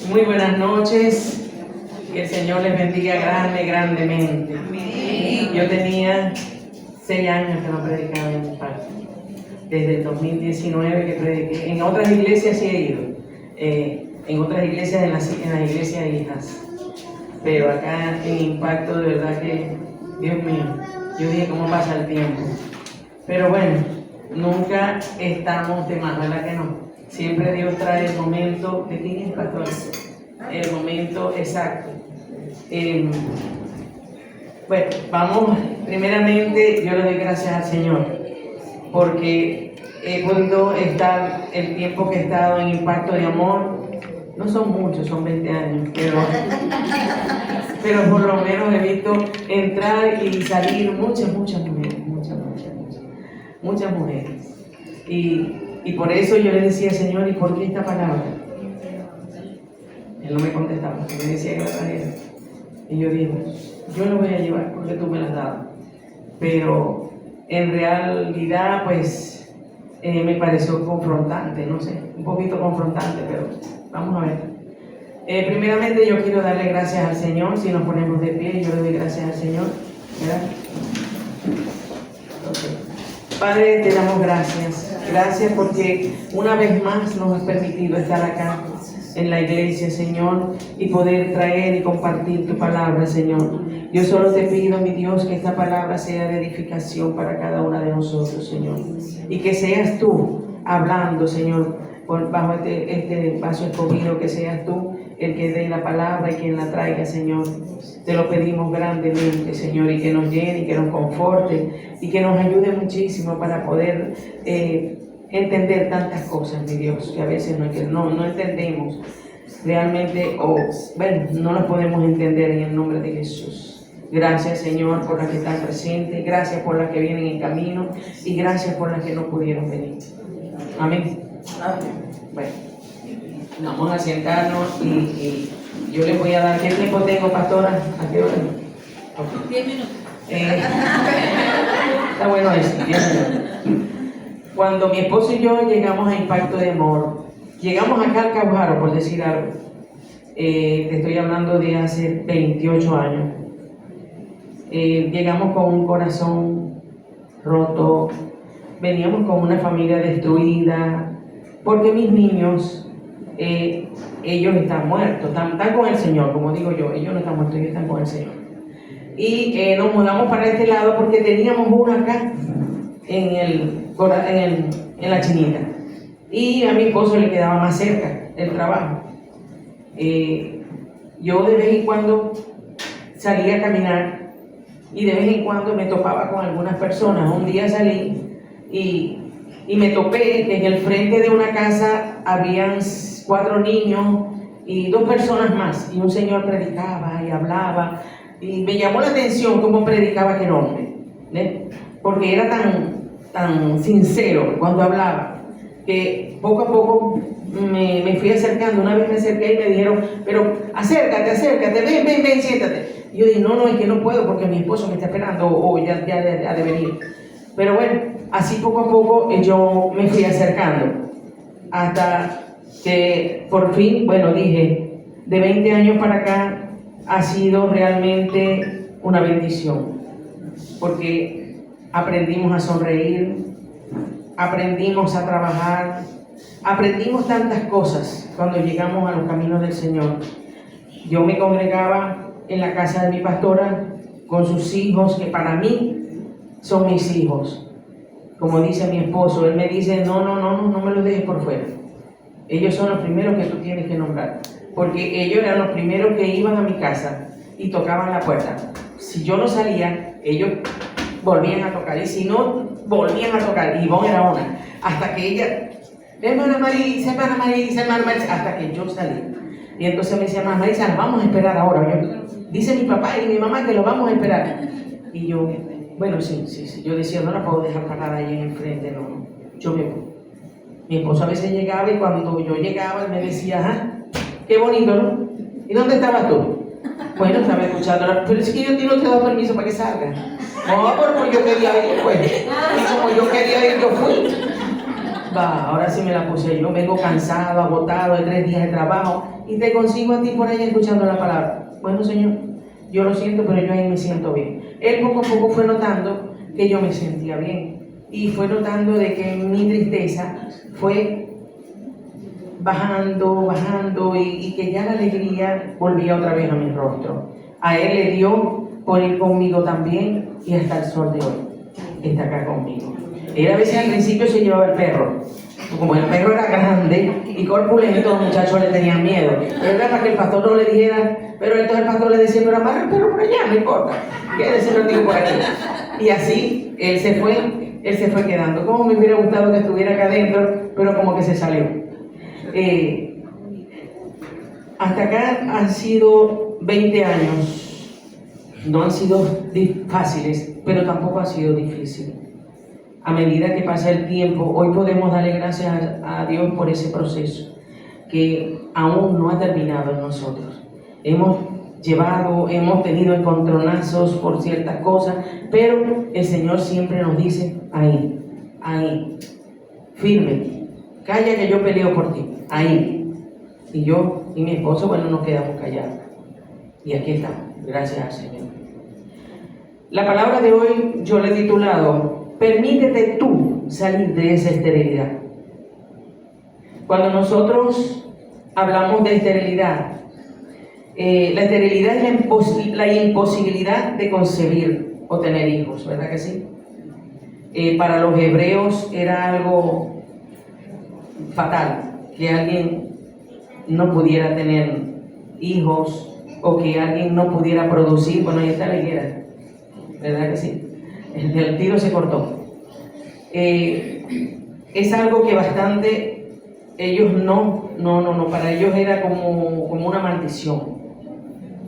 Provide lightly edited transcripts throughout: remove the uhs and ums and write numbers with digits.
Muy buenas noches. Que el Señor les bendiga grandemente. Amén. Yo tenía 6 años que no predicaba en Impacto. Desde el 2019 que prediqué. En otras iglesias sí he ido. En otras iglesias, en las iglesias hijas. Pero acá en Impacto, de verdad que, Dios mío, yo dije, ¿cómo pasa el tiempo? Pero bueno, nunca estamos de más, ¿verdad que no? Siempre Dios trae el momento. ¿De quién es, pastor? El momento exacto. Bueno, vamos, primeramente yo le doy gracias al Señor porque he podido estar el tiempo que he estado en Impacto de Amor. No son muchos, son 20 años, pero por lo menos he visto entrar y salir muchas mujeres. Y por eso yo le decía, Señor, ¿y por qué esta palabra? Él no me contestaba, me decía que la trajera. Y yo digo, yo lo voy a llevar porque tú me la has dado. Pero en realidad, pues, me pareció confrontante, no sé, un poquito confrontante, pero vamos a ver. Primeramente yo quiero darle gracias al Señor. Si nos ponemos de pie, yo le doy gracias al Señor, ¿verdad? Okay. Padre, te damos gracias. Gracias porque una vez más nos has permitido estar acá en la iglesia, Señor, y poder traer y compartir tu palabra, Señor. Yo solo te pido, mi Dios, que esta palabra sea de edificación para cada una de nosotros, Señor. Y que seas tú hablando, Señor, bajo este vaso escogido, que seas tú el que dé la palabra y quien la traiga, Señor. Te lo pedimos grandemente, Señor, y que nos llene, y que nos conforte, y que nos ayude muchísimo para poder entender tantas cosas, mi Dios, que a veces no entendemos realmente, bueno, no las podemos entender en el nombre de Jesús. Gracias, Señor, por las que están presentes, gracias por las que vienen en camino, y gracias por las que no pudieron venir. Amén. Bueno, vamos a sentarnos y yo les voy a dar, ¿qué tiempo tengo, pastora? ¿A qué hora? Okay. 10 minutos. Está bueno eso, 10 minutos. Cuando mi esposo y yo llegamos a Impacto de Amor, llegamos acá al Caujaro, por decir algo. Te estoy hablando de hace 28 años. Llegamos con un corazón roto, veníamos con una familia destruida, porque mis niños, ellos están muertos, están con el Señor, como digo yo, ellos no están muertos, ellos están con el Señor. Y nos mudamos para este lado porque teníamos uno acá, en la Chinita, y a mi esposo le quedaba más cerca el trabajo. Yo de vez en cuando salía a caminar y de vez en cuando me topaba con algunas personas. Un día salí y me topé que en el frente de una casa habían 4 niños y 2 personas más, y un señor predicaba y hablaba, y me llamó la atención cómo predicaba aquel hombre, ¿eh? Porque era tan sincero cuando hablaba, que poco a poco me fui acercando. Una vez me acerqué y me dijeron, pero acércate, ven, siéntate. Y yo dije, no, es que no puedo porque mi esposo me está esperando, o ya ha de venir. Pero bueno, así poco a poco yo me fui acercando, hasta que por fin, bueno, dije, de 20 años para acá ha sido realmente una bendición, porque aprendimos a sonreír, aprendimos a trabajar, aprendimos tantas cosas cuando llegamos a los caminos del Señor. Yo me congregaba en la casa de mi pastora con sus hijos, que para mí son mis hijos. Como dice mi esposo, él me dice, no me los dejes por fuera. Ellos son los primeros que tú tienes que nombrar, porque ellos eran los primeros que iban a mi casa y tocaban la puerta. Si yo no salía, ellos volvían a tocar, y si no, volvían a tocar, y Ivonne era una, hasta que ella, hermana Marisa, hasta que yo salí. Y entonces me decía, hermana Marisa, nos vamos a esperar ahora. Dice mi papá y mi mamá que lo vamos a esperar. Y yo, bueno, sí. Yo decía, no la puedo dejar parada ahí en el frente, no, yo me voy. Mi esposo a veces llegaba, y cuando yo llegaba, él me decía, qué bonito, ¿no? ¿Y dónde estabas tú? Bueno, estaba escuchando, pero es que yo no te he dado permiso para que salga. No, porque yo quería ir, pues. Y como yo quería ir, yo fui. Va, ahora sí me la puse yo, vengo cansado, agotado de 3 días de trabajo y te consigo a ti por ahí escuchando la palabra. Bueno, Señor, yo lo siento, pero yo ahí me siento bien. Él poco a poco fue notando que yo me sentía bien y fue notando de que mi tristeza fue bajando y que ya la alegría volvía otra vez a mi rostro. A él le dio por ir conmigo también y hasta el sol de hoy está acá conmigo. Él a veces al principio se llevaba el perro. Como el perro era grande y corpulento, los muchachos le tenían miedo. Era para que el pastor no le dijera, pero entonces el pastor le decía, pero amarra el perro por allá, no importa, quédese el tío por aquí. Y así él se fue quedando. Como me hubiera gustado que estuviera acá adentro, pero como que se salió. Hasta acá han sido 20 años. No han sido fáciles, pero tampoco ha sido difícil. A medida que pasa el tiempo, hoy podemos darle gracias a Dios por ese proceso que aún no ha terminado en nosotros. Hemos tenido encontronazos por ciertas cosas, pero el Señor siempre nos dice, ahí, firme, calla que yo peleo por ti, ahí. Y yo y mi esposo, bueno, nos quedamos callados. Y aquí estamos, gracias al Señor. La palabra de hoy yo le he titulado, permítete tú salir de esa esterilidad. Cuando nosotros hablamos de esterilidad, la esterilidad es la imposibilidad de concebir o tener hijos, ¿verdad que sí? Para los hebreos era algo fatal que alguien no pudiera tener hijos o que alguien no pudiera producir. Bueno, ahí está la higuera, ¿verdad que sí? El tiro se cortó. Es algo que bastante ellos no, para ellos era como una maldición,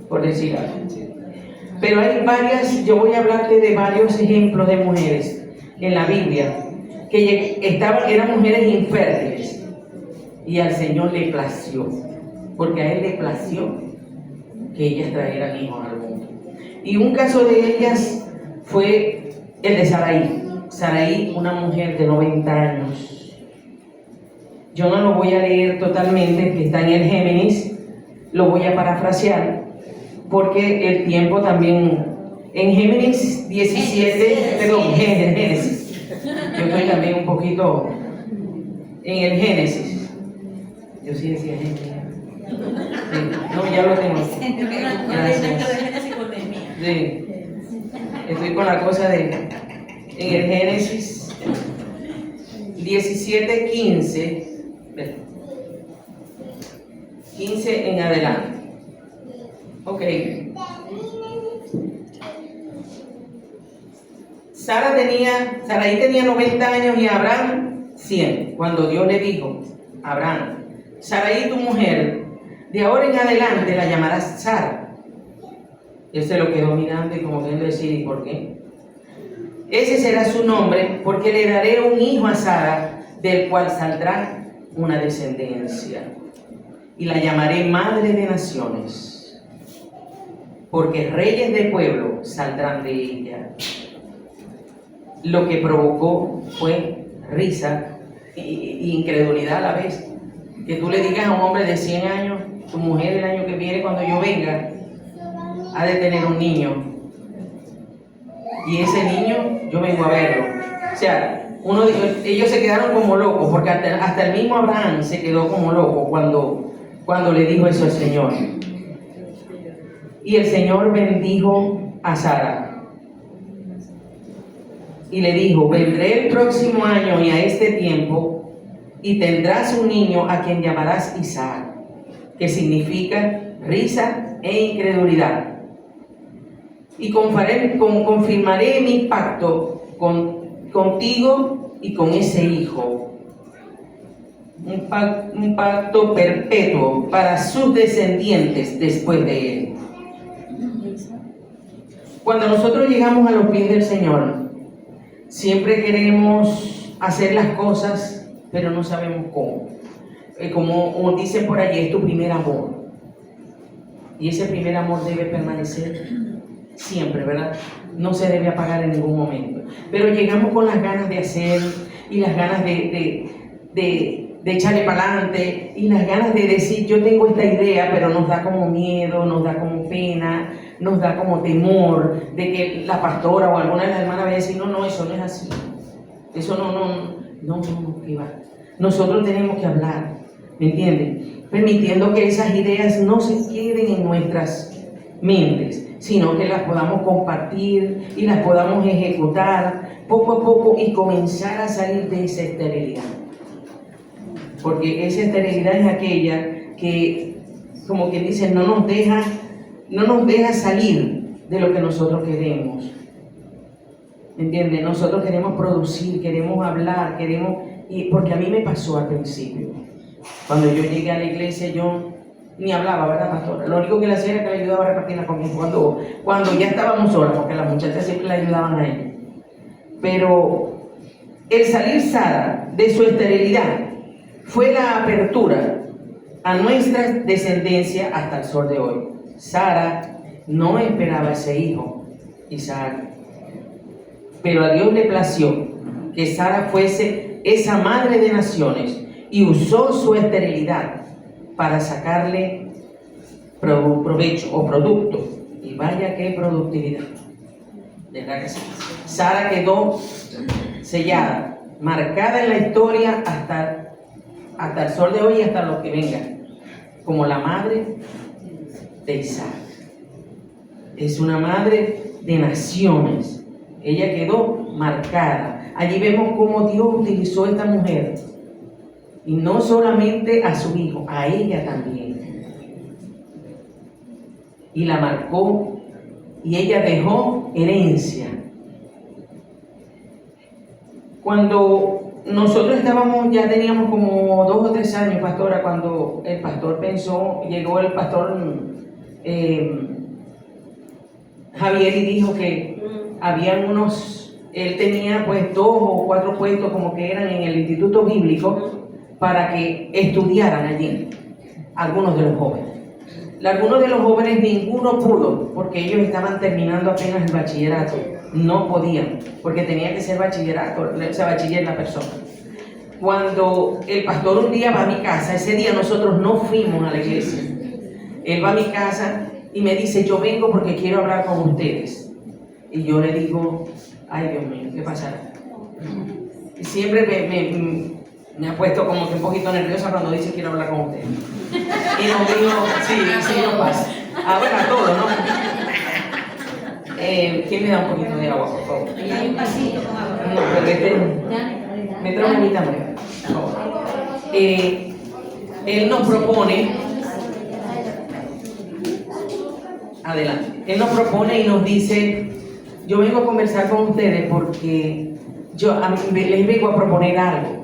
por decir algo. Pero hay yo voy a hablarte de varios ejemplos de mujeres en la Biblia que eran mujeres infértiles y al Señor le plació, porque a Él le plació que ellas trajeran hijos al mundo. Y un caso de ellas fue el de Sarai. Sarai, una mujer de 90 años. Yo no lo voy a leer totalmente, que está en el Génesis, lo voy a parafrasear, porque el tiempo también, en Génesis 17, Génesis. Yo estoy también un poquito en el Génesis. Yo sí decía Génesis. Sí. No, ya lo tengo. Gracias. Sí. Estoy con la cosa en el Génesis 17, 15 en adelante. Ok. Sarai tenía 90 años y Abraham 100. Cuando Dios le dijo, Abraham, Sarai tu mujer, de ahora en adelante la llamarás Sara. Él se lo quedó mirando y como queriendo decir, ¿y por qué? Ese será su nombre, porque le daré un hijo a Sara, del cual saldrá una descendencia. Y la llamaré Madre de Naciones, porque reyes de pueblo saldrán de ella. Lo que provocó fue risa e incredulidad a la vez. Que tú le digas a un hombre de 100 años, tu mujer el año que viene cuando yo venga, ha de tener un niño. Y ese niño, yo vengo a verlo. O sea, ellos se quedaron como locos, porque hasta el mismo Abraham se quedó como loco cuando le dijo eso al Señor. Y el Señor bendijo a Sara. Y le dijo, vendré el próximo año y a este tiempo, y tendrás un niño a quien llamarás Isaac, que significa risa e incredulidad. Y confirmaré mi pacto contigo y con ese hijo, un pacto perpetuo para sus descendientes después de él. Cuando nosotros llegamos a los pies del Señor, siempre queremos hacer las cosas, pero no sabemos cómo. Como dicen por allí, es tu primer amor. Y ese primer amor debe permanecer siempre, ¿verdad? No se debe apagar en ningún momento. Pero llegamos con las ganas de hacer y las ganas de de echarle para adelante y las ganas de decir yo tengo esta idea, pero nos da como miedo, nos da como pena, nos da como temor de que la pastora o alguna de las hermanas vaya a decir no, eso no es así, eso no, que va. Nosotros tenemos que hablar, ¿me entienden? Permitiendo que esas ideas no se queden en nuestras mentes, sino que las podamos compartir y las podamos ejecutar poco a poco y comenzar a salir de esa esterilidad. Porque esa esterilidad es aquella que, como que dicen, no nos deja salir de lo que nosotros queremos. ¿Me entienden? Nosotros queremos producir, queremos hablar, porque a mí me pasó al principio. Cuando yo llegué a la iglesia, yo ni hablaba, ¿verdad, pastora? Lo único que le hacía era que le ayudaba a repartir la comida cuando ya estábamos solas, porque las muchachas siempre le ayudaban a ella. Pero el salir Sara de su esterilidad fue la apertura a nuestra descendencia hasta el sol de hoy. Sara no esperaba ese hijo, Isaac, pero a Dios le plació que Sara fuese esa madre de naciones y usó su esterilidad para sacarle provecho o producto. Y vaya qué productividad. ¿Verdad que sí? Sara quedó sellada, marcada en la historia hasta el sol de hoy y hasta lo que venga, como la madre de Isaac. Es una madre de naciones. Ella quedó marcada. Allí vemos cómo Dios utilizó a esta mujer. Y no solamente a su hijo, a ella también. Y la marcó. Y ella dejó herencia. Cuando nosotros ya teníamos como 2 o 3 años, pastora, cuando el pastor llegó el pastor Javier y dijo que habían él tenía pues 2 o 4 puestos como que eran en el instituto bíblico para que estudiaran allí, algunos de los jóvenes. Algunos de los jóvenes ninguno pudo, porque ellos estaban terminando apenas el bachillerato, no podían, porque tenía que ser bachillerato, o sea, bachiller la persona. Cuando el pastor un día va a mi casa, ese día nosotros no fuimos a la iglesia, él va a mi casa y me dice, yo vengo porque quiero hablar con ustedes. Y yo le digo, ay Dios mío, ¿qué pasará? Y siempre me ha puesto como que un poquito nerviosa cuando dice quiero hablar con ustedes. Y nos dijo, sí, nos pasa. Ahora todo, ¿no? ¿Quién me da un poquito de agua, por favor? Hay un pasito con agua. No, pero me trae una agüita nueva, por favor. Él nos propone, adelante, él nos propone y nos dice, yo vengo a conversar con ustedes porque les vengo a proponer algo.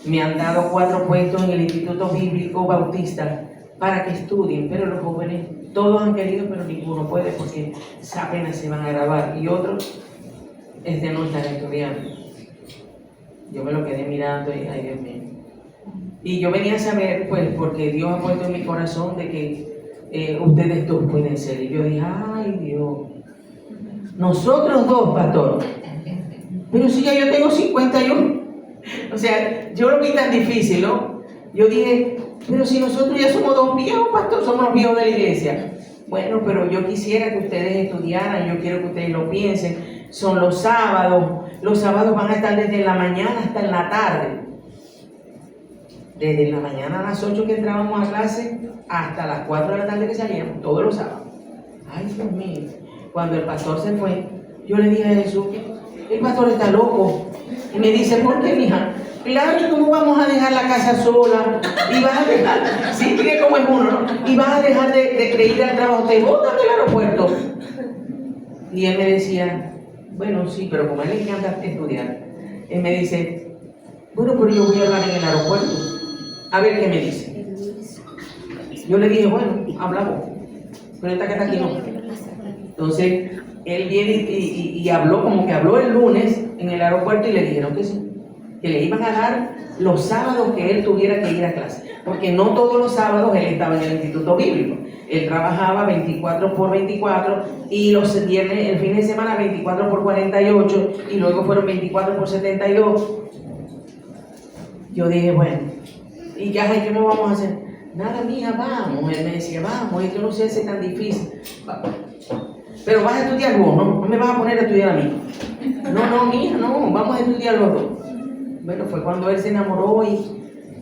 Me han dado 4 puestos en el Instituto Bíblico Bautista para que estudien, pero los jóvenes, todos han querido, pero ninguno puede porque apenas se van a graduar y otros no están estudiando. Yo me lo quedé mirando y, ay Dios mío. Y yo venía a saber, pues, porque Dios ha puesto en mi corazón de que ustedes dos pueden ser. Y yo dije, ay Dios, nosotros 2, pastor. Pero si ya yo tengo 51. O sea, yo lo vi tan difícil, ¿no? Yo dije, pero si nosotros ya somos 2 viejos, pastor, somos los viejos de la iglesia. Bueno, pero yo quisiera que ustedes estudiaran, yo quiero que ustedes lo piensen. Son los sábados van a estar desde la mañana hasta en la tarde. Desde la mañana a las 8 que entrábamos a clase hasta las 4 de la tarde que salíamos, todos los sábados. Ay, Dios mío, cuando el pastor se fue, yo le dije a Jesús, el pastor está loco. Y me dice, ¿por qué, mija? Claro, ¿y cómo vamos a dejar la casa sola? Y vas a dejar, sí, mire cómo es uno, ¿no? Y vas a dejar de ir al trabajo, te botan del aeropuerto. Y él me decía, bueno, sí, pero como a él le encanta estudiar, él me dice, bueno, pero yo voy a hablar en el aeropuerto, a ver qué me dice. Yo le dije, bueno, hablamos, pero esta que está aquí no. Entonces, él viene y habló, como que habló el lunes en el aeropuerto y le dijeron que sí, que le iban a dar los sábados que él tuviera que ir a clase, porque no todos los sábados él estaba en el Instituto Bíblico. Él trabajaba 24 por 24 y los viernes, el fin de semana 24 por 48 y luego fueron 24 por 72. yo dije, bueno, ¿y qué me vamos a hacer? Nada, mija, vamos. Él me decía, vamos, es que no se hace tan difícil. Pero vas a estudiar vos, ¿no? No me vas a poner a estudiar a mí. No, mija, no, vamos a estudiar los dos. Bueno, fue cuando él se enamoró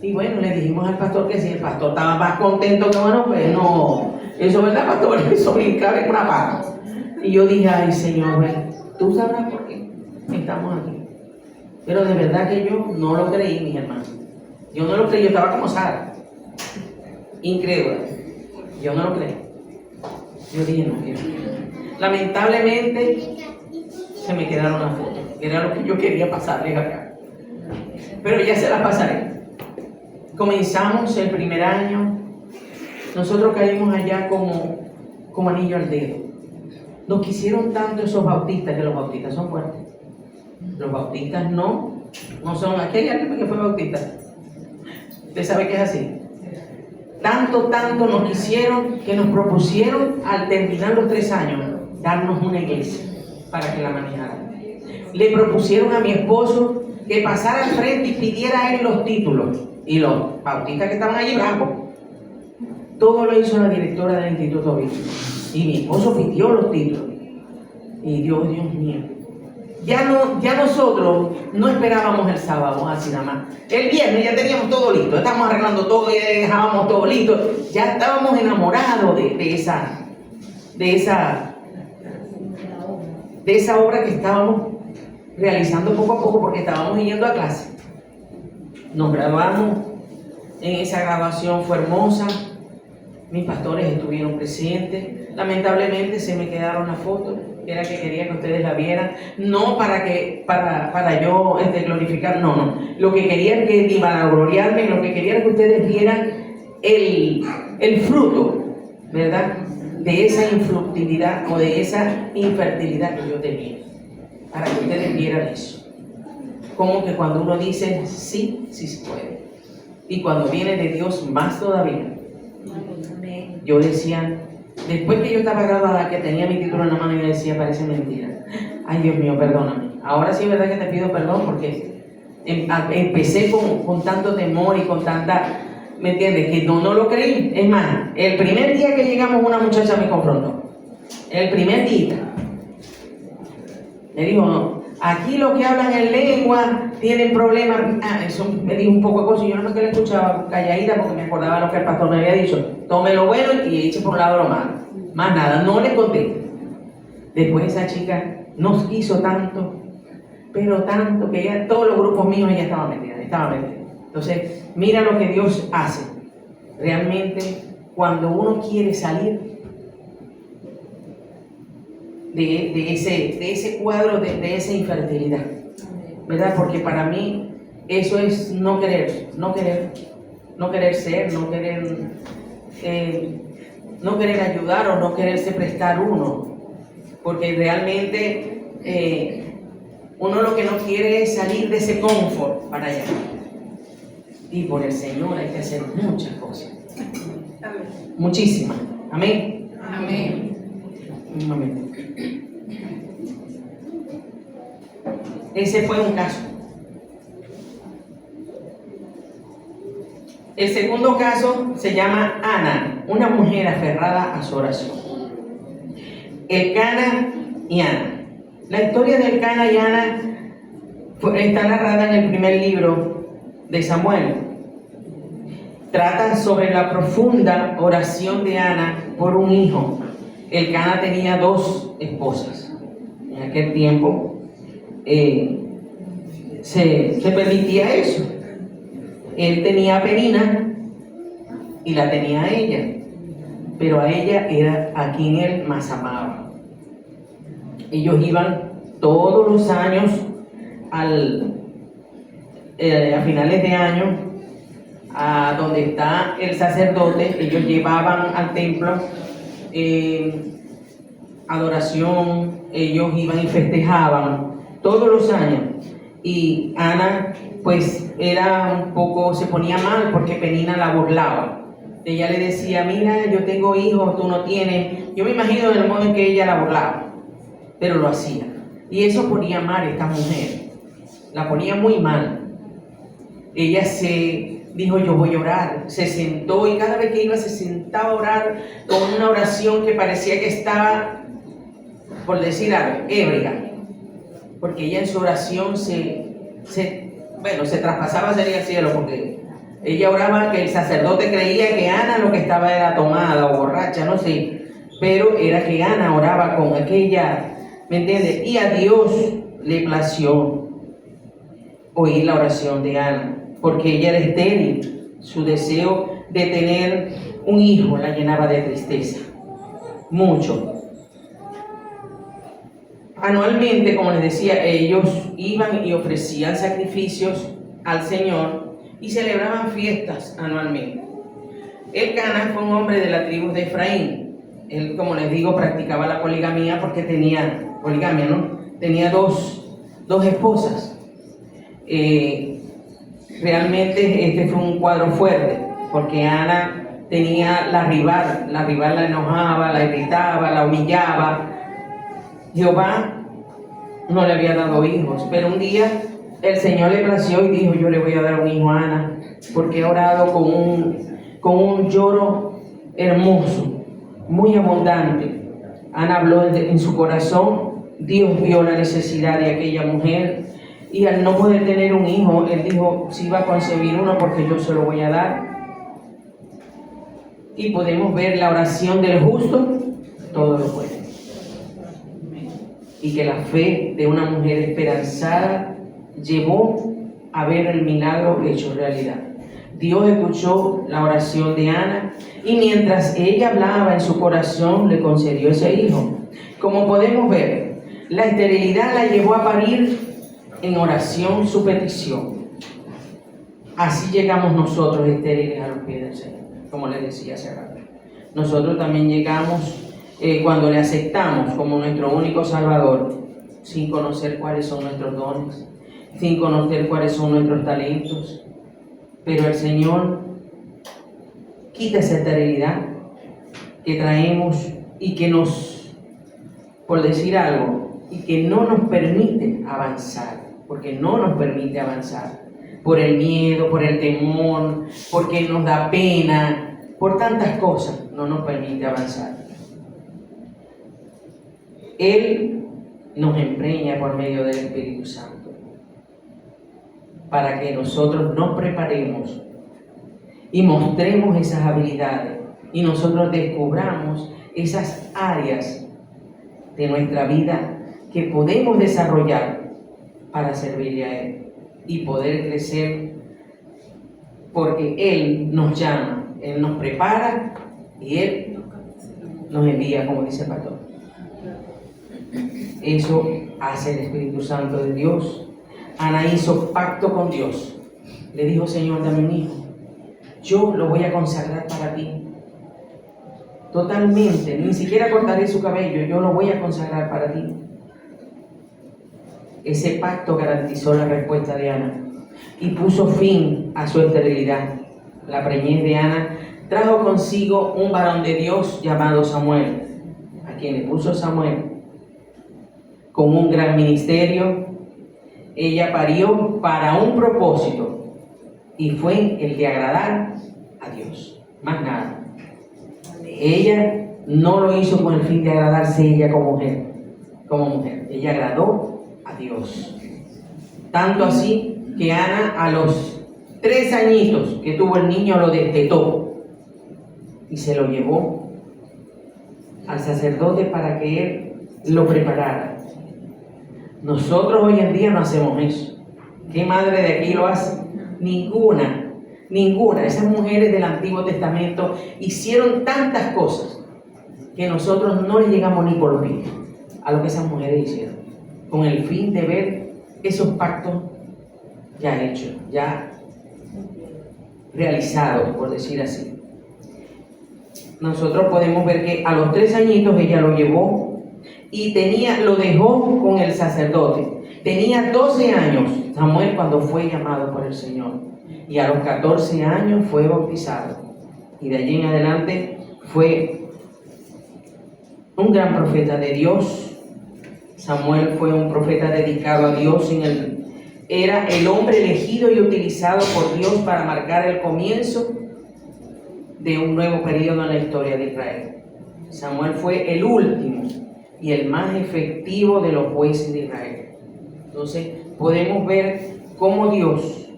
y bueno, le dijimos al pastor que si el pastor estaba más contento que bueno, pues no. Eso, ¿verdad, pastor? Eso me cabe en una pata. Y yo dije, ay, Señor, tú sabrás por qué estamos aquí. Pero de verdad que yo no lo creí, mis hermanos. Yo no lo creí, yo estaba como Sara. Incrédula. Yo no lo creí. Yo dije, no quiero. Lamentablemente, se me quedaron las fotos. Era lo que yo quería pasarles acá. Pero ya se las pasaré. Comenzamos el primer año. Nosotros caímos allá como anillo al dedo. Nos quisieron tanto esos bautistas, que los bautistas son fuertes. Los bautistas no son. Aquí hay alguien que fue bautista. Usted sabe que es así. Tanto nos quisieron que nos propusieron al terminar los 3 años darnos una iglesia para que la manejaran. Le propusieron a mi esposo que pasara al frente y pidiera a él los títulos. Y los bautistas que estaban allí bravos. Todo lo hizo la directora del Instituto Bíblico. Y mi esposo pidió los títulos. Y Dios mío. Ya nosotros no esperábamos el sábado así nada más. El viernes ya teníamos todo listo. Estábamos arreglando todo, ya dejábamos todo listo. Ya estábamos enamorados de esa obra que estábamos realizando poco a poco porque estábamos yendo a clase. Nos graduamos. En esa graduación fue hermosa. Mis pastores estuvieron presentes. Lamentablemente se me quedaron las fotos. Era que quería que ustedes la vieran, no para yo glorificar, no. Lo que quería es que iban a gloriarme, lo que quería es que ustedes vieran el fruto, ¿verdad? De esa infructividad o de esa infertilidad que yo tenía, para que ustedes vieran eso. Como que cuando uno dice sí se puede, y cuando viene de Dios más todavía. Yo decía, después que yo estaba graduada, que tenía mi título en la mano, yo decía, parece mentira. Ay, Dios mío, perdóname. Ahora sí es verdad que te pido perdón porque empecé con tanto temor y con tanta, ¿me entiendes? Que no lo creí. Es más, el primer día que llegamos una muchacha me confrontó. El primer día. Me dijo, no, aquí los que hablan en lengua tienen problemas. Eso me dijo un poco de cosas y yo no sé qué le escuchaba calladita porque me acordaba lo que el pastor me había dicho. Tome lo bueno y eche por un lado lo malo. Más nada, no le conté. Después esa chica nos quiso tanto, pero tanto, que ya todos los grupos míos ella estaba metida. Entonces, mira lo que Dios hace. Realmente, cuando uno quiere salir de ese cuadro, de esa infertilidad, ¿verdad? Porque para mí eso es no querer ser, no querer ayudar o no quererse prestar uno, porque realmente uno lo que no quiere es salir de ese confort para allá. Y por el Señor hay que hacer muchas cosas. Amén. Muchísimas. Amén. Amén. Un momento. Ese fue un caso. El segundo caso se llama Ana, una mujer aferrada a su oración. Elcana y Ana. La historia de Elcana y Ana está narrada en el primer libro de Samuel. Trata sobre la profunda oración de Ana por un hijo. Elcana tenía 2 esposas. En aquel tiempo se permitía eso. Él tenía a Penina y la tenía a ella, pero a ella era a quien él más amaba. Ellos iban todos los años a finales de año a donde está el sacerdote. Ellos llevaban al templo adoración, ellos iban y festejaban todos los años. Y Ana pues era un poco, se ponía mal porque Penina la burlaba. Ella le decía, mira, yo tengo hijos, tú no tienes. Yo me imagino del modo en que ella la burlaba, pero lo hacía. Y eso ponía mal a esta mujer, la ponía muy mal. ella se dijo, yo voy a orar. Se sentó y cada vez que iba se sentaba a orar con una oración que parecía que estaba, por decir algo, ebria. Porque ella en su oración se traspasaba hacia el cielo, porque ella oraba que el sacerdote creía que Ana lo que estaba era tomada o borracha, no sé, pero era que Ana oraba con aquella, ¿me entiendes? Y a Dios le plació oír la oración de Ana, porque ella era estéril. Su deseo de tener un hijo la llenaba de tristeza, mucho. Anualmente, como les decía, ellos iban y ofrecían sacrificios al Señor y celebraban fiestas anualmente. Elcana fue un hombre de la tribu de Efraín. Él, como les digo, practicaba la poligamia porque tenía dos esposas. Realmente este fue un cuadro fuerte, porque Ana tenía la rival la enojaba, la irritaba, la humillaba. Jehová no le había dado hijos, pero un día el Señor le plació y dijo, yo le voy a dar un hijo a Ana, porque ha orado con un lloro hermoso, muy abundante. Ana habló en su corazón, Dios vio la necesidad de aquella mujer, y al no poder tener un hijo, él dijo, si va a concebir uno, porque yo se lo voy a dar. Y podemos ver la oración del justo, todo lo puede. Y que la fe de una mujer esperanzada llevó a ver el milagro hecho realidad. Dios escuchó la oración de Ana y mientras ella hablaba en su corazón le concedió ese hijo. Como podemos ver, la esterilidad la llevó a parir en oración su petición. Así llegamos nosotros estériles a los pies del Señor, como les decía hace rato. Nosotros también llegamos cuando le aceptamos como nuestro único Salvador, sin conocer cuáles son nuestros dones, sin conocer cuáles son nuestros talentos. Pero el Señor quita esa esterilidad que traemos y que nos, por decir algo, y que no nos permite avanzar, porque no nos permite avanzar por el miedo, por el temor, porque nos da pena, por tantas cosas no nos permite avanzar. Él nos empreña por medio del Espíritu Santo para que nosotros nos preparemos y mostremos esas habilidades y nosotros descubramos esas áreas de nuestra vida que podemos desarrollar para servirle a Él y poder crecer, porque Él nos llama, Él nos prepara y Él nos envía, como dice el pastor. Eso hace el Espíritu Santo de Dios. Ana hizo pacto con Dios. Le dijo, Señor, dame un hijo. Yo lo voy a consagrar para ti. Totalmente. Ni siquiera cortaré su cabello. Yo lo voy a consagrar para ti. Ese pacto garantizó la respuesta de Ana y puso fin a su esterilidad. La preñez de Ana trajo consigo un varón de Dios llamado Samuel, a quien le puso Samuel. Con un gran ministerio, ella parió para un propósito y fue el de agradar a Dios, más nada. Ella no lo hizo con el fin de agradarse ella como mujer. Ella agradó a Dios. Tanto así que Ana a los 3 añitos que tuvo el niño lo destetó y se lo llevó al sacerdote para que él lo preparara. Nosotros hoy en día no hacemos eso. ¿Qué madre de aquí lo hace? Ninguna. Esas mujeres del Antiguo Testamento hicieron tantas cosas que nosotros no le llegamos ni por los pies a lo que esas mujeres hicieron, con el fin de ver esos pactos ya hechos, ya realizados, por decir así. Nosotros podemos ver que a los 3 añitos ella lo llevó y lo dejó con el sacerdote. Tenía 12 años Samuel cuando fue llamado por el Señor, y a los 14 años fue bautizado, y de allí en adelante fue un gran profeta de Dios. Samuel fue un profeta dedicado a Dios era el hombre elegido y utilizado por Dios para marcar el comienzo de un nuevo periodo en la historia de Israel. Samuel fue el último y el más efectivo de los jueces de Israel. Entonces podemos ver cómo Dios,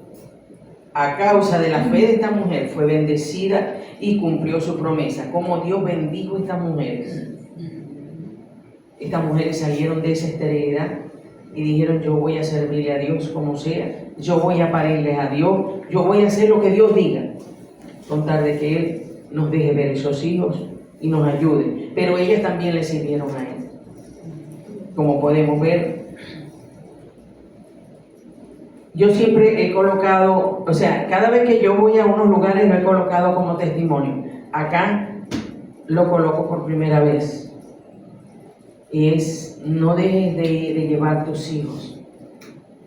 a causa de la fe de esta mujer, fue bendecida y cumplió su promesa. Cómo Dios bendijo a estas mujeres. Estas mujeres salieron de esa esterilidad y dijeron: yo voy a servirle a Dios como sea, yo voy a parirle a Dios, yo voy a hacer lo que Dios diga, con tal de que Él nos deje ver esos hijos y nos ayude. Pero ellas también le sirvieron a Él. Como podemos ver, yo siempre he colocado, o sea, cada vez que yo voy a unos lugares lo he colocado como testimonio. Acá lo coloco por primera vez. Es: no dejes de llevar tus hijos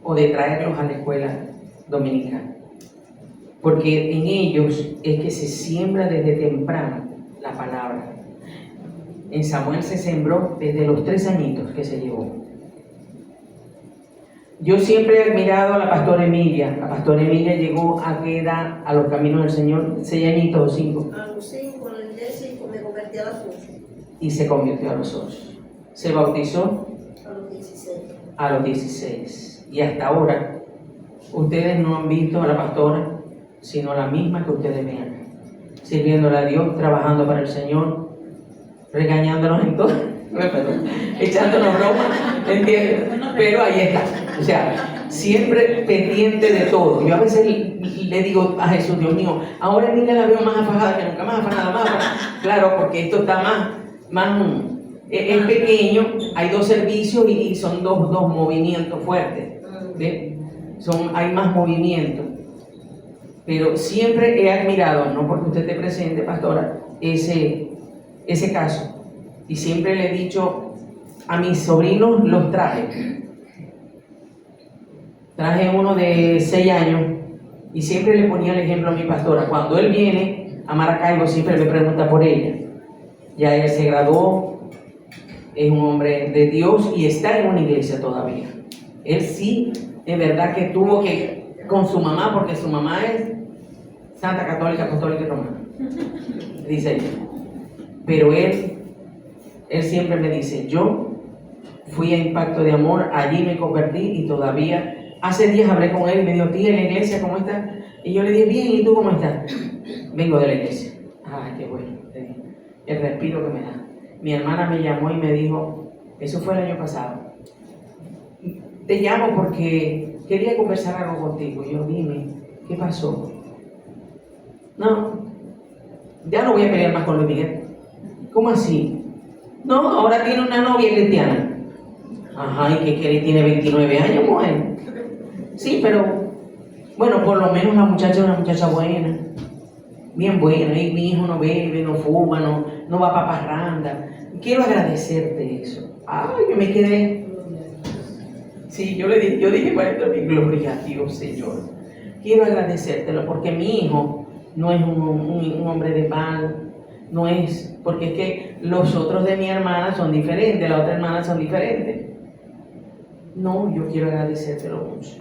o de traerlos a la escuela dominical, porque en ellos es que se siembra desde temprano la palabra. En Samuel se sembró desde los 3 añitos que se llevó. Yo siempre he admirado a la pastora Emilia. La pastora Emilia llegó ¿a qué edad a los caminos del Señor? 6 añitos o 5. A los 5 en la iglesia y me convertí a los 8. Y se convirtió a los 8. Se bautizó A los 16. a los 16. Y hasta ahora, ustedes no han visto a la pastora, sino la misma que ustedes ven acá. Sirviéndole a Dios, trabajando para el Señor, regañándonos en todo, echándonos bromas, ¿entiendes? Pero ahí está. O sea, siempre pendiente de todo. Yo a veces le digo a Jesús: Dios mío, ahora Emilia la veo más afajada que nunca, más afajada. Claro, porque esto está más es pequeño, hay 2 servicios y son dos movimientos fuertes. ¿Ves? Hay más movimiento. Pero siempre he admirado, no porque usted esté presente, pastora, ese caso. Y siempre le he dicho a mis sobrinos, los traje. Traje uno de 6 años y siempre le ponía el ejemplo a mi pastora. Cuando él viene a Maracaibo, siempre me pregunta por ella. Ya él se graduó, es un hombre de Dios y está en una iglesia todavía. Él sí, en verdad que tuvo que, con su mamá, porque su mamá es Santa Católica, Apostólica y Romana, dice ella. Pero él siempre me dice: yo fui a Impacto de Amor, allí me convertí y todavía, hace días hablé con él y me dijo: tía, en la iglesia, ¿cómo estás? Y yo le dije: bien, ¿y tú cómo estás? Vengo de la iglesia. Ay, qué bueno, el respiro que me da. Mi hermana me llamó y me dijo, eso fue el año pasado: te llamo porque quería conversar algo contigo. Y yo: dime, ¿qué pasó? No, ya no voy a pelear más con Luis Miguel. ¿Cómo así? No, ahora tiene una novia cristiana. Ajá, ¿y qué quiere? Tiene 29 años, mujer. Sí, pero bueno, por lo menos la muchacha es una muchacha buena, bien buena. Y mi hijo no bebe, no fuma, no va para parranda. Quiero agradecerte eso. Ay, yo me quedé. Sí, yo dije para mi gloria a Dios, Señor. Quiero agradecértelo porque mi hijo no es un hombre de mal, no es, porque es que los otros de mi hermana son diferentes, las otras hermanas son diferentes. No, yo quiero agradecértelo mucho.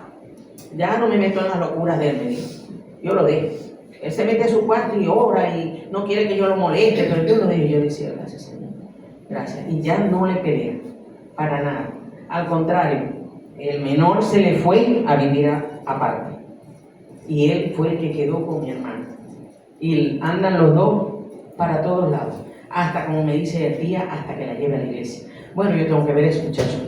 Ya no me meto en las locuras de él, me dijo. Yo lo dejo. Él se mete a su cuarto y ora y no quiere que yo lo moleste, pero yo lo dejo. Yo le decía: gracias, Señor. Gracias. Y ya no le peleé, para nada. Al contrario, el menor se le fue a vivir aparte. Y él fue el que quedó con mi hermana. Y andan los dos para todos lados. Hasta, como me dice el tía, hasta que la lleve a la iglesia. Bueno, yo tengo que ver eso, muchachos.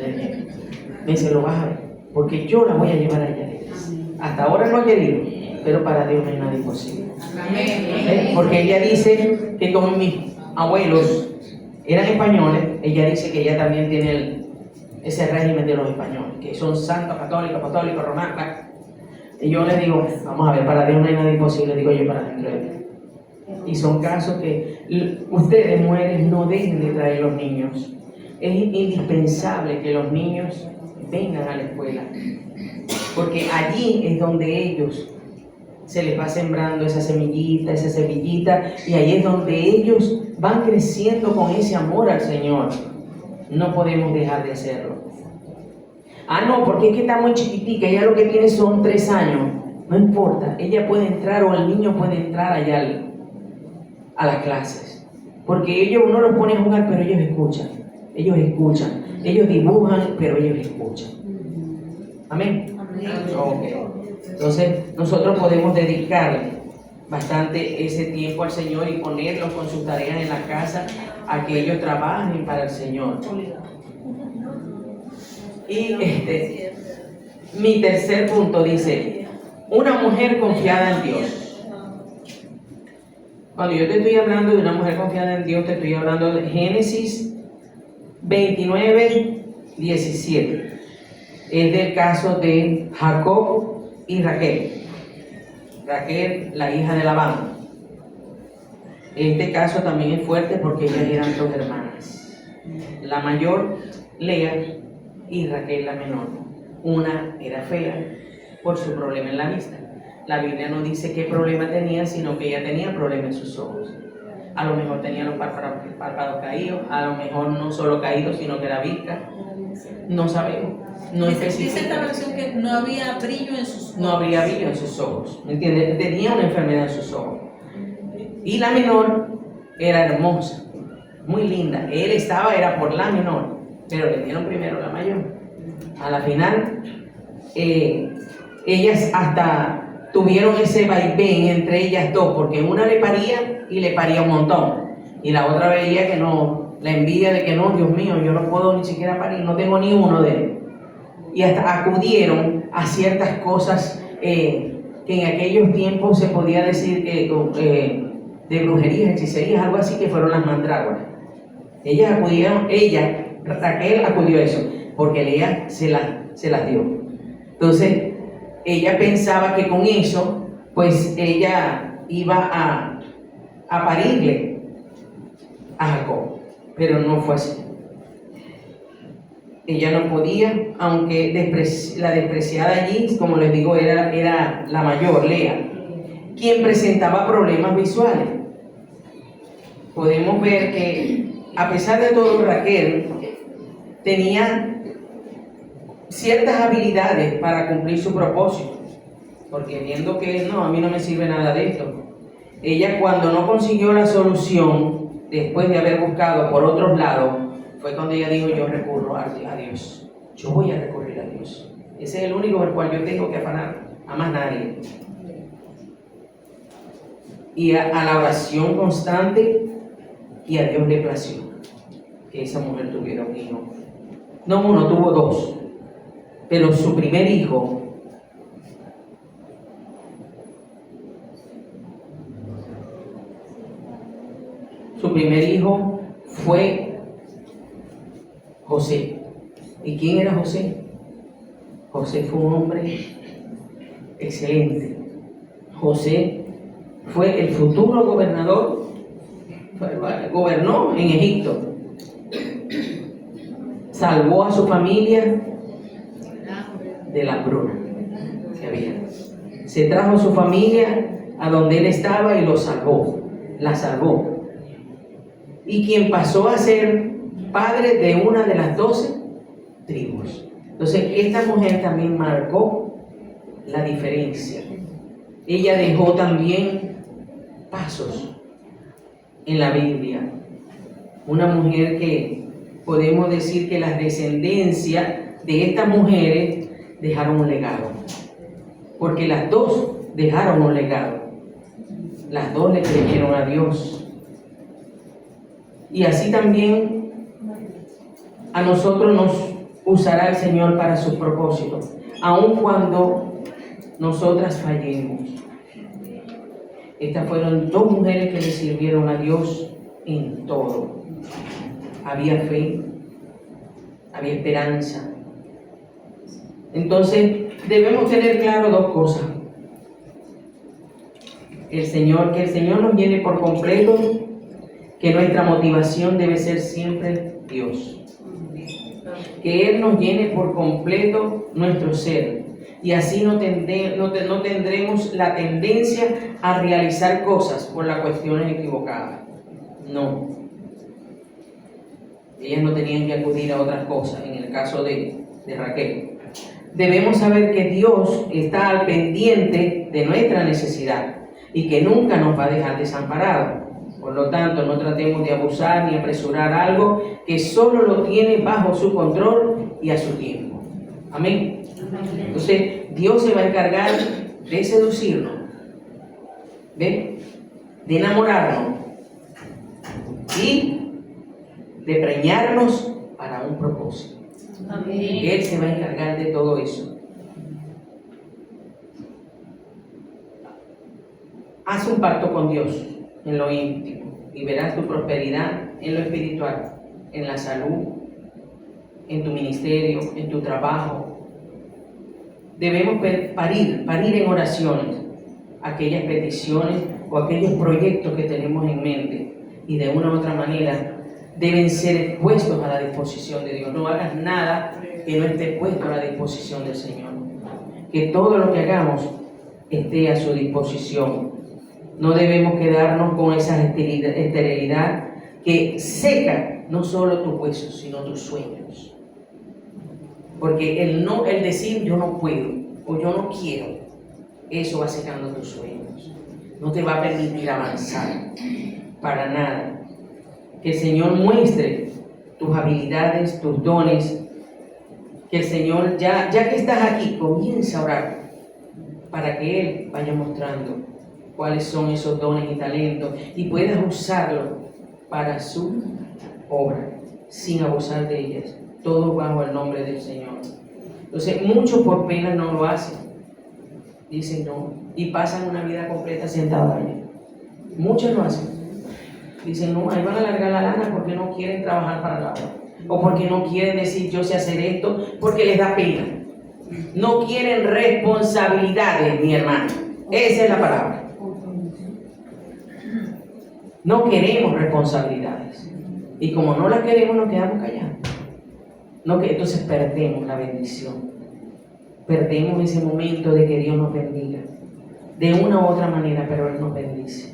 Me dice: lo vas a ver, porque yo la voy a llevar allá a la iglesia. Hasta ahora no ha querido, pero para Dios no hay nada imposible. Porque ella dice que como mis abuelos eran españoles, ella dice que ella también tiene ese régimen de los españoles, que son santos, católicos, apostólicos, romanos. Y yo les digo: vamos a ver, para Dios no hay nada imposible, digo yo, para dentro de Dios. Y son casos que ustedes, mujeres, no dejen de traer los niños. Es indispensable que los niños vengan a la escuela, porque allí es donde ellos se les va sembrando esa semillita, y ahí es donde ellos van creciendo con ese amor al Señor. No podemos dejar de hacerlo. Ah, no, porque es que está muy chiquitica, ella lo que tiene son 3 años. No importa, ella puede entrar o el niño puede entrar allá a las clases. Porque ellos, uno los pone a jugar, pero ellos escuchan. Ellos dibujan, pero ellos escuchan. Amén. Ok. Entonces, nosotros podemos dedicarle bastante ese tiempo al Señor y ponerlos con sus tareas en la casa a que ellos trabajen para el Señor. Y mi tercer punto dice, una mujer confiada en Dios. Cuando yo te estoy hablando de una mujer confiada en Dios, te estoy hablando de Génesis 29, 17. Es del caso de Jacob y Raquel. Raquel, la hija de Labán. Este caso también es fuerte porque ellas eran 2 hermanas. La mayor, Lea, y Raquel, la menor. Una era fea por su problema en la vista. La Biblia no dice qué problema tenía, sino que ella tenía problema en sus ojos. A lo mejor tenía los párpados caídos, a lo mejor no solo caídos, sino que era visca. No sabemos. No Dice esta versión que no había brillo en sus ojos. No habría brillo en sus ojos, ¿me entiendes? Tenía una enfermedad en sus ojos. Y la menor era hermosa, muy linda. Él era por la menor, pero le dieron primero la mayor. A la final, ellas hasta tuvieron ese vaivén entre ellas 2, porque una le paría y le paría un montón. Y la otra veía que no, la envidia de que no, Dios mío, yo no puedo ni siquiera parir, no tengo ni uno de él. Y hasta acudieron a ciertas cosas que en aquellos tiempos se podía decir de brujerías, hechicerías, algo así, que fueron las mandrágoras. Ellas acudieron, Raquel acudió a eso, porque Lea se las dio. Entonces, ella pensaba que con eso, pues ella iba a parirle a Jacob, pero no fue así. Ella no podía, aunque la despreciada allí, como les digo, era la mayor, Lea, quien presentaba problemas visuales. Podemos ver que, a pesar de todo, Raquel tenía ciertas habilidades para cumplir su propósito, porque viendo que no, a mí no me sirve nada de esto, ella, cuando no consiguió la solución, después de haber buscado por otros lados, fue cuando ella dijo: yo recurro a Dios, yo voy a recurrir a Dios. Ese es el único por el cual yo tengo que afanar, a más nadie. Y a la oración constante, y a Dios le plació que esa mujer tuviera un hijo. No uno, tuvo 2, pero su primer hijo fue José. ¿Y quién era José? José fue un hombre excelente. José fue el futuro gobernador, gobernó en Egipto, salvó a su familia de la hambruna que había. Se trajo a su familia a donde él estaba y la salvó. Y quien pasó a ser padre de una de las 12 tribus. Entonces, esta mujer también marcó la diferencia. Ella dejó también pasos en la Biblia. Una mujer que podemos decir que las descendencias de estas mujeres dejaron un legado. Porque las 2 dejaron un legado. Las 2 le creyeron a Dios. Y así también a nosotros nos usará el Señor para sus propósitos, aun cuando nosotras fallemos. Estas fueron 2 mujeres que le sirvieron a Dios en todo. Había fe, había esperanza. Entonces, debemos tener claro 2 cosas. Que el Señor nos llene por completo, que nuestra motivación debe ser siempre Dios. Que Él nos llene por completo nuestro ser, y así no tendremos la tendencia a realizar cosas por las cuestiones equivocadas. No. Ellas no tenían que acudir a otras cosas, en el caso de Raquel. debemos saber que Dios está al pendiente de nuestra necesidad y que nunca nos va a dejar desamparados. Por lo tanto, no tratemos de abusar ni apresurar algo que solo lo tiene bajo su control y a su tiempo. Amén. Entonces, Dios se va a encargar de seducirnos, de enamorarnos y de preñarnos para un propósito. Él se va a encargar de todo eso. Haz un pacto con Dios en lo íntimo y verás tu prosperidad en lo espiritual, en la salud, en tu ministerio, en tu trabajo. Debemos parir en oraciones aquellas peticiones o aquellos proyectos que tenemos en mente y de una u otra manera deben ser puestos a la disposición de Dios. No hagas nada que no esté puesto a la disposición del Señor. Que todo lo que hagamos esté a su disposición. No debemos quedarnos con esa esterilidad que seca no solo tus huesos, sino tus sueños. Porque el decir yo no puedo o yo no quiero, eso va secando tus sueños. No te va a permitir avanzar para nada. Que el Señor muestre tus habilidades, tus dones. Que el Señor, ya que estás aquí, comienza a orar para que Él vaya mostrando cuáles son esos dones y talentos y puedas usarlos para su obra, sin abusar de ellas. Todo bajo el nombre del Señor. Entonces, muchos por pena no lo hacen. Dicen no. Y pasan una vida completa sentados allí. Muchos lo hacen. Dicen, no, ahí van a alargar la lana porque no quieren trabajar para la obra. O porque no quieren decir yo sé hacer esto, porque les da pena. No quieren responsabilidades, mi hermano. Esa es la palabra. No queremos responsabilidades. Y como no las queremos, nos quedamos callados. Entonces perdemos la bendición. Perdemos ese momento de que Dios nos bendiga. De una u otra manera, pero Él nos bendice.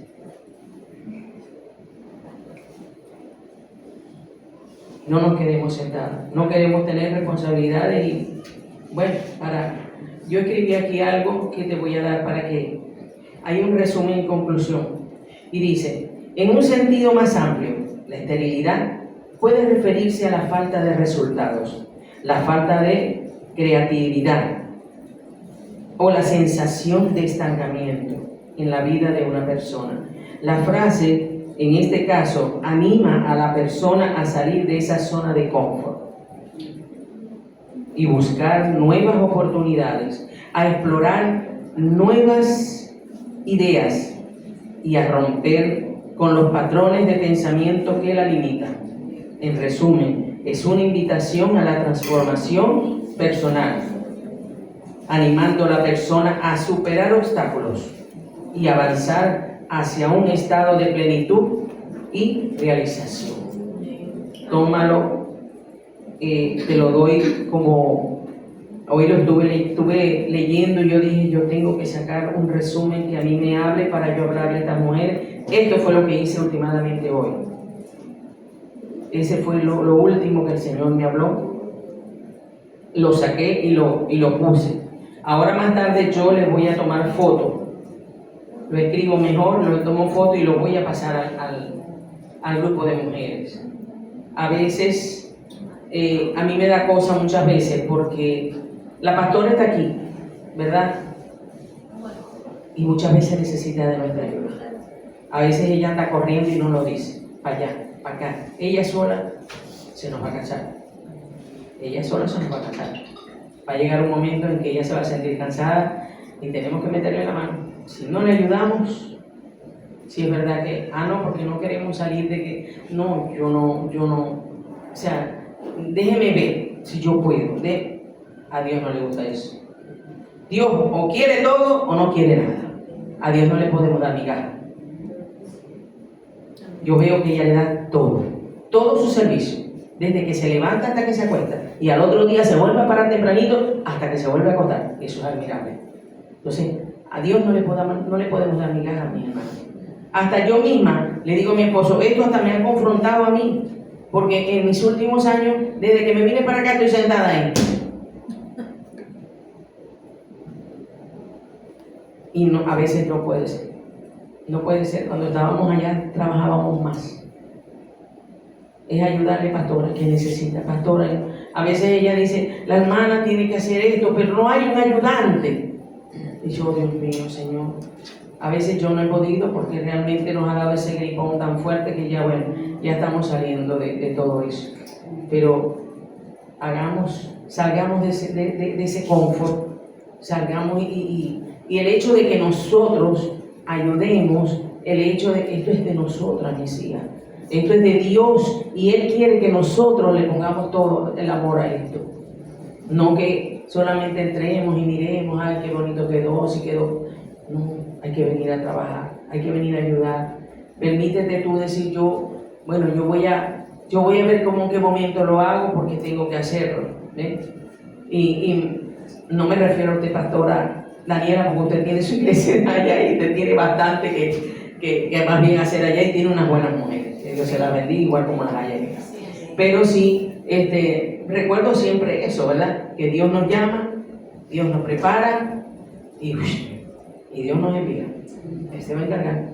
No nos queremos sentar, no queremos tener responsabilidades y bueno, yo escribí aquí algo que te voy a dar para que hay un resumen y conclusión. Y dice, en un sentido más amplio, la esterilidad puede referirse a la falta de resultados, la falta de creatividad o la sensación de estancamiento en la vida de una persona. La frase en este caso, anima a la persona a salir de esa zona de confort y buscar nuevas oportunidades, a explorar nuevas ideas y a romper con los patrones de pensamiento que la limitan. En resumen, es una invitación a la transformación personal, animando a la persona a superar obstáculos y avanzar hacia un estado de plenitud y realización. Tómalo, te lo doy como, hoy lo estuve leyendo y yo dije, yo tengo que sacar un resumen que a mí me hable para yo hablarle a estas mujeres. Esto fue lo que hice últimamente hoy. Ese fue lo último que el Señor me habló. Lo saqué y lo puse. Ahora más tarde yo les voy a tomar fotos. Lo escribo mejor, lo tomo foto y lo voy a pasar al grupo de mujeres. A veces, a mí me da cosa muchas veces porque la pastora está aquí, ¿verdad? Y muchas veces necesita de nuestra ayuda. A veces ella anda corriendo y no lo dice, para allá, para acá. Ella sola se nos va a cansar. Ella sola se nos va a cansar. Va a llegar un momento en que ella se va a sentir cansada y tenemos que meterle la mano. Si no le ayudamos, si es verdad que, no, porque no queremos salir de que, no, yo no, o sea, déjeme ver si yo puedo. A Dios no le gusta eso. Dios o quiere todo o no quiere nada. A Dios no le podemos dar migaja. Yo veo que ella le da todo su servicio, desde que se levanta hasta que se acuesta, y al otro día se vuelve a parar tempranito hasta que se vuelve a acostar. Eso es admirable. Entonces, a Dios no le podemos dar migajas, mi hermano. Hasta yo misma le digo a mi esposo, esto hasta me ha confrontado a mí, porque en mis últimos años, desde que me vine para acá, estoy sentada ahí. y no, a veces no puede ser. No puede ser. Cuando estábamos allá trabajábamos más. Es ayudarle, pastora, que necesita. Pastora, a veces ella dice, la hermana tiene que hacer esto, pero no hay un ayudante. Y yo, Dios mío, Señor, a veces yo no he podido porque realmente nos ha dado ese gripón tan fuerte que ya, bueno, ya estamos saliendo de todo eso. Pero salgamos de ese confort, salgamos y el hecho de que nosotros ayudemos, el hecho de que esto es de nosotras, mis hijas, esto es de Dios y Él quiere que nosotros le pongamos todo el amor a esto, no que solamente entremos y miremos, ay, qué bonito quedó, si quedó. No, hay que venir a trabajar, hay que venir a ayudar. Permítete tú decir, yo voy a ver cómo en qué momento lo hago porque tengo que hacerlo, ¿ves? Y no me refiero a usted, pastora Daniela, porque usted tiene su iglesia allá y usted tiene bastante que más bien hacer allá y tiene unas buenas mujeres. Que Dios se las bendiga igual como las haya allá. Pero sí, recuerdo siempre eso, ¿verdad? Que Dios nos llama, Dios nos prepara y Dios nos envía. Él se va a encargar.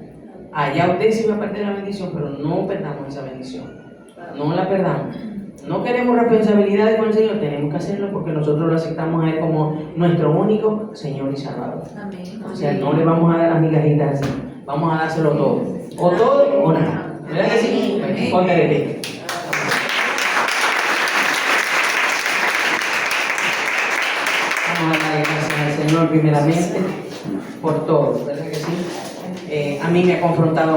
Allá usted sí va a perder la bendición, pero no perdamos esa bendición. No la perdamos. No queremos responsabilidades con el Señor, tenemos que hacerlo porque nosotros lo aceptamos a Él como nuestro único Señor y Salvador. Amén. O sea, no le vamos a dar las migajitas así, vamos a dárselo todo. O todo o nada. ¿Verdad que sí? Ponte de pie. Vamos a darle gracias al Señor primeramente por todo, ¿verdad que sí? A mí me ha confrontado